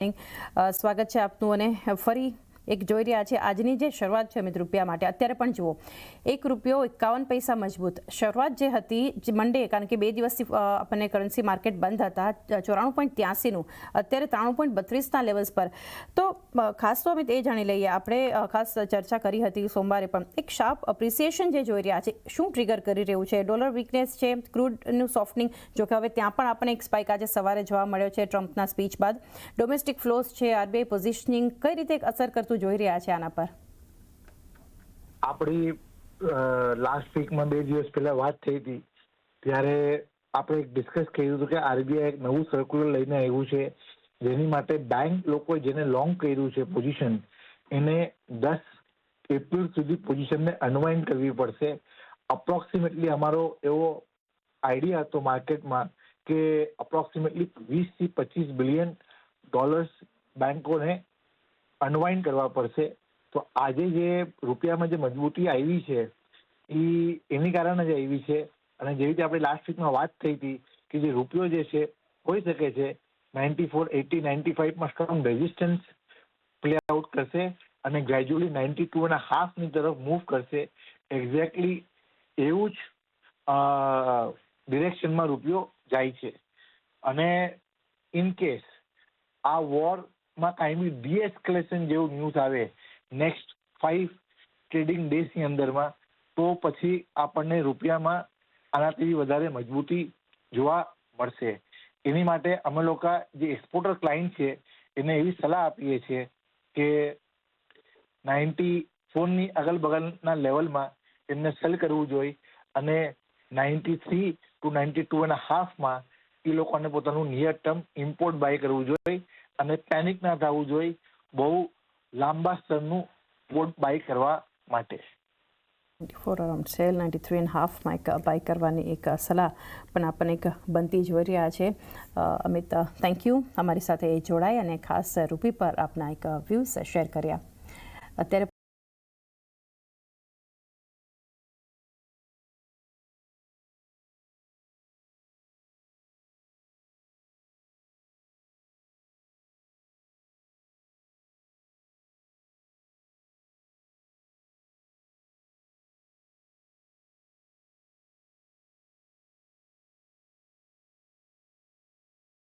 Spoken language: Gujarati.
સ્વાગત છે આપનું અને ફરી એક જોઈ રહ્યા છે આજની જે શરૂઆત છે મિત્ર રૂપિયા માટે અત્યારે પણ જુઓ ₹1.51 મજબૂત શરૂઆત જે હતી મંડે કારણ કે 2 દિવસથી આપણને કરન્સી માર્કેટ બંધ હતા 94.83નું અત્યારે 93.32ના લેવલ્સ પર તો ખાસ તો અમિત એ જાણી લઈએ આપણે ખાસ ચર્ચા કરી હતી સોમવારે પણ એક શાર્પ અપ્રિસિએશન જે જોઈ રહ્યા છે શું ટ્રિગર કરી રહ્યું છે ડોલર વીકનેસ છે ક્રૂડનું સોફ્ટનિંગ જો કે હવે ત્યાં પણ આપણને એક સ્પાઇક આજે સવારે જોવા મળ્યો છે ટ્રમ્પના સ્પીચ બાદ ડોમેસ્ટિક ફ્લોઝ છે આરબીઆઈ પોઝિશનિંગ કઈ રીતે અસર કરતું જોઈ રહ્યા છે આના પર આપણી લાસ્ટ વીકમાં 2 દિવસ પહેલા વાત થઈ હતી ત્યારે આપણે ડિસ્કસ કર્યું હતું કે આરબીઆઈ એક નવું સર્ક્યુલર લઈને આવ્યું છે જેની માટે બેંક લોકોએ જેને લોંગ કર્યું છે પોઝિશન એને 10 એપ્રિલ સુધી પોઝિશનને અનવાઇન્ડ કરવી પડશે. અપ્રોક્સિમેટલી અમારો એવો આઈડિયા હતો માર્કેટમાં કે અપ્રોક્સિમેટલી 20 થી 25 બિલિયન ડોલર્સ બેંકોને અનવાઇન્ડ કરવા પડશે. તો આજે જે રૂપિયામાં જે મજબૂતી આવી છે એની કારણે જ આવી છે અને જેવી રીતે આપણે લાસ્ટ વીકમાં વાત થઈ હતી કે જે રૂપિયો જે છે હોઈ શકે છે 94, 80, 95માં સ્ટ્રોંગ રેઝિસ્ટન્સ પ્લે આઉટ કરશે અને ગ્રેજ્યુઅલી 92.5ની તરફ મૂવ કરશે. એક્ઝેક્ટલી એવું જ ડિરેક્શનમાં રૂપિયો જાય છે અને ઇન કેસ આ વોરમાં કાંઈ બી ડીએસ્કેલેશન જેવું ન્યૂઝ આવે નેક્સ્ટ 5 ટ્રેડિંગ ડેઝની અંદરમાં તો પછી આપણને રૂપિયામાં આનાથી વધારે મજબૂતી જોવા મળશે. એની માટે અમે લોકો જે એક્સપોર્ટર ક્લાયન્ટ છે એને એવી સલાહ આપીએ છીએ કે 94ની અગલ બગલના લેવલમાં એમને સેલ કરવું જોઈએ અને 93 to 92.5માં એ લોકોને પોતાનું નિયર ટર્મ ઇમ્પોર્ટ બાય કરવું જોઈએ અને પેનિક ના થવું જોઈએ બહુ લાંબા સ્તરનું ઇમ્પોર્ટ બાય કરવા માટે. 94 અરાઉન્ડ સેલ 93.5 બાય કરવાની એક સલાહ પણ આપણને એક બનતી જોઈ રહ્યા છે. અમિત થેન્ક યુ અમારી સાથે જોડાઈ અને ખાસ રૂપી પર આપના એક વ્યૂઝ શેર કર્યા. અત્યારે